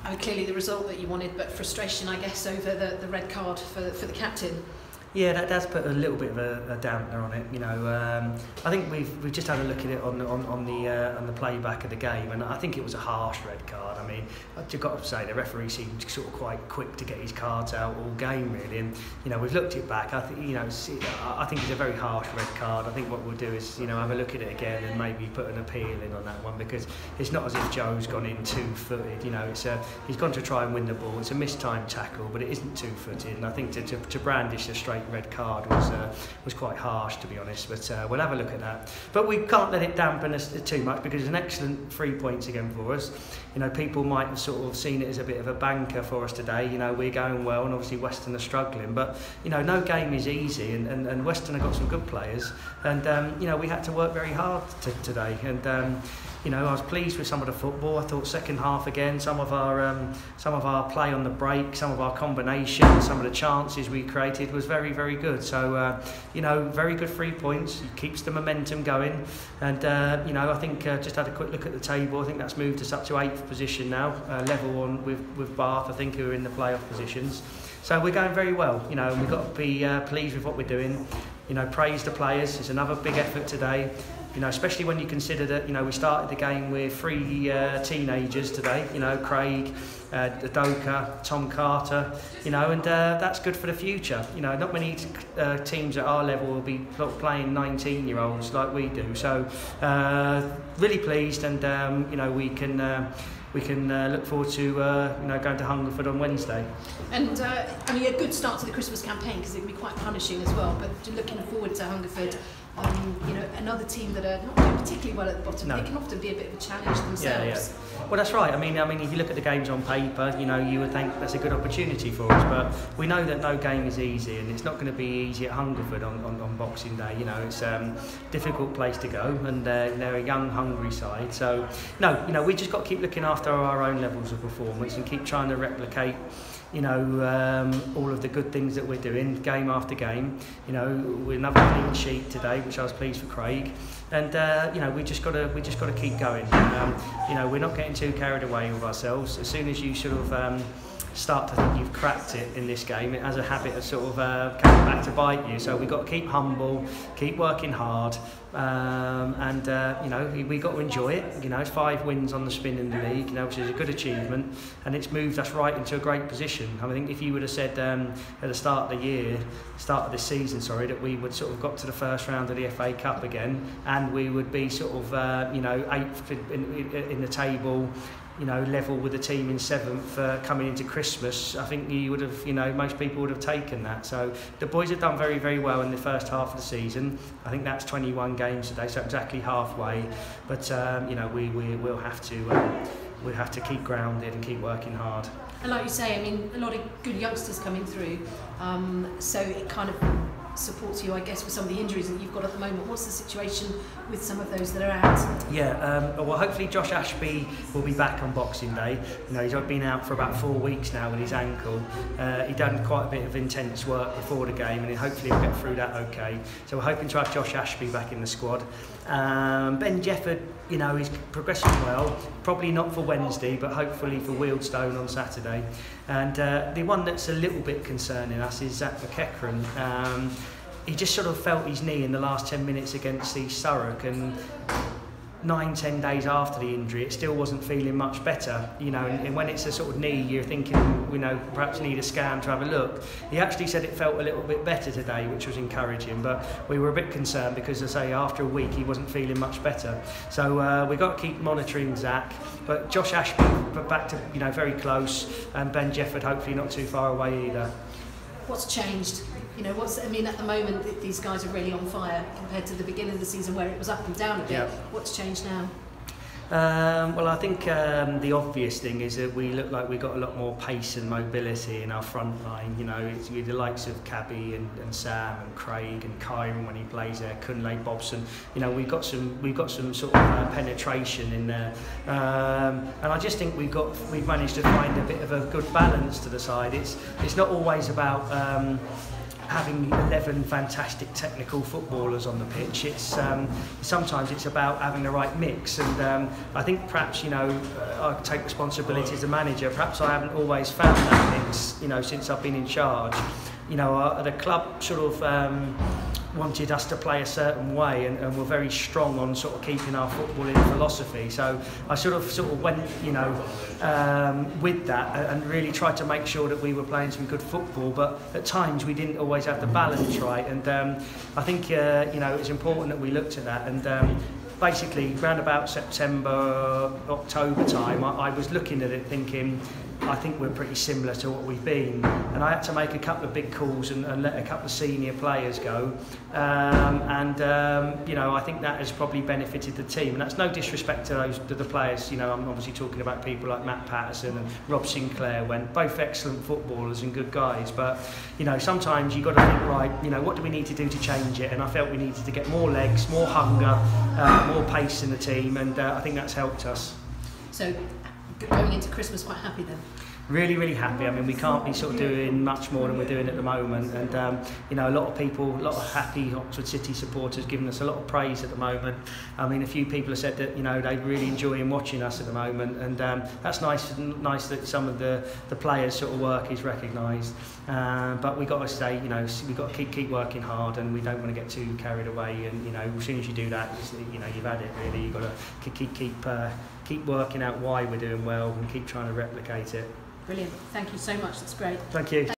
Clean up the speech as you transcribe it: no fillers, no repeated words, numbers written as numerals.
I mean, clearly the result that you wanted, but frustration, I guess, over the red card for the captain. Yeah, that does put a little bit of a dampener on it. You know, I think we've just had a look at it on the playback of the game, and I think it was a harsh red card. I mean, I've got to say the referee seemed sort of quite quick to get his cards out all game, really. And you know, we've looked it back. I think I think it's a very harsh red card. I think what we'll do is have a look at it again and maybe put an appeal in on that one, because it's not as if Joe's gone in two-footed. You know, he's gone to try and win the ball. It's a mistimed tackle, but it isn't two-footed. And I think to brandish a straight red card was quite harsh, to be honest, but we'll have a look at that. But we can't let it dampen us too much, because it's an excellent 3 points again for us. You know, people might have sort of seen it as a bit of a banker for us today. You know, we're going well, and obviously Weston are struggling, but you know, no game is easy, and Weston have got some good players, and you know, we had to work very hard today, and you know, I was pleased with some of the football. I thought second half again, some of our play on the break, some of our combinations, some of the chances we created was very, very good. So you know, very good 3 points. It keeps the momentum going, and you know, I think just had a quick look at the table. I think that's moved us up to 8th position now, level on with Bath, I think, who are in the playoff positions. So we're going very well, you know, and we've got to be pleased with what we're doing. You know, praise the players. It's another big effort today. You know, especially when you consider that, you know, we started the game with 3 teenagers today, you know, Craig, Adoka, Tom Carter, you know, and that's good for the future. You know, not many teams at our level will be playing 19-year-olds like we do. So, really pleased, and, you know, we can look forward to you know, going to Hungerford on Wednesday. And I mean, a good start to the Christmas campaign, because it can be quite punishing as well. But looking forward to Hungerford, you know, another team that are not doing particularly well at the bottom. No. They can often be a bit of a challenge themselves. Yeah. Well, that's right. I mean, if you look at the games on paper, you know, you would think that's a good opportunity for us. But we know that no game is easy, and it's not going to be easy at Hungerford on Boxing Day. You know, it's a difficult place to go, and they're a young, hungry side. So, no, you know, we just got to keep looking after our own levels of performance and keep trying to replicate, you know, all of the good things that we're doing game after game. You know, we're another clean sheet today, which I was pleased for Craig, and you know, we just got to keep going. You know, we're not getting too carried away with ourselves. As soon as you sort of start to think you've cracked it in this game, it has a habit of sort of coming back to bite you. So we've got to keep humble, keep working hard, and you know, we got to enjoy it. You know, it's 5 wins on the spin in the league, you know, which is a good achievement, and it's moved us right into a great position. I think if you would have said at the start of this season, that we would sort of got to the first round of the FA Cup again, and we would be sort of you know, 8th in the table, you know, level with the team in 7th coming into Christmas, I think you would have, you know, most people would have taken that. So the boys have done very, very well in the first half of the season. I think that's 21 games today, so exactly halfway. But you know, we'll have to keep grounded and keep working hard. And like you say, I mean, a lot of good youngsters coming through, so it kind of supports you, I guess, with some of the injuries that you've got at the moment. What's the situation with some of those that are out? Yeah, well, hopefully Josh Ashby will be back on Boxing Day. You know, he's been out for about 4 weeks now with his ankle. He'd done quite a bit of intense work before the game, and hopefully he'll get through that okay. So we're hoping to have Josh Ashby back in the squad. Ben Jefford, you know, he's progressing well. Probably not for Wednesday, but hopefully for Wealdstone on Saturday. And the one that's a little bit concerning us is Zach McEachran. He just sort of felt his knee in the last 10 minutes against East Surrock, and 9-10 days after the injury, it still wasn't feeling much better. You know, and when it's a sort of knee, you're thinking, you know, perhaps need a scan to have a look. He actually said it felt a little bit better today, which was encouraging, but we were a bit concerned because, as I say, after a week he wasn't feeling much better. So we've got to keep monitoring Zach. But Josh Ashby back to, you know, very close, and Ben Jefford hopefully not too far away either. What's changed? You know, I mean, at the moment, these guys are really on fire compared to the beginning of the season where it was up and down a bit. Yeah. What's changed now? Well, I think the obvious thing is that we look like we've got a lot more pace and mobility in our front line. You know, it's with the likes of Cabby and Sam and Craig and Kyron when he plays there, Kunle, Bobson. You know, we've got some sort of penetration in there, and I just think we've managed to find a bit of a good balance to the side. It's not always about having 11 fantastic technical footballers on the pitch. It's sometimes it's about having the right mix, and I think perhaps, you know, I take responsibility as a manager. Perhaps I haven't always found that mix, you know, since I've been in charge. You know, the club sort of wanted us to play a certain way, and were very strong on sort of keeping our footballing philosophy. So I sort of went, you know, with that, and really tried to make sure that we were playing some good football. But at times we didn't always have the balance right, and I think you know, it's important that we looked at that. And basically, round about September, October time, I was looking at it thinking, I think we're pretty similar to what we've been, and I had to make a couple of big calls and let a couple of senior players go, you know, I think that has probably benefited the team, and that's no disrespect to the players. You know, I'm obviously talking about people like Matt Patterson and Rob Sinclair, when both excellent footballers and good guys, but you know, sometimes you've got to think, right, you know, what do we need to do to change it? And I felt we needed to get more legs, more hunger, more pace in the team, and I think that's helped us. So going into Christmas quite happy then? Really, really happy. I mean, we can't be sort of doing much more than we're doing at the moment, and you know, a lot of people, a lot of happy Oxford City supporters giving us a lot of praise at the moment. I mean, a few people have said that, you know, they really enjoy watching us at the moment, and that's nice that some of the players' sort of work is recognised. But we got to stay, you know, we got to keep working hard, and we don't want to get too carried away. And you know, as soon as you do that, you know, you've had it really. You've got to keep working out why we're doing well and keep trying to replicate it. Brilliant. Thank you so much. That's great. Thank you.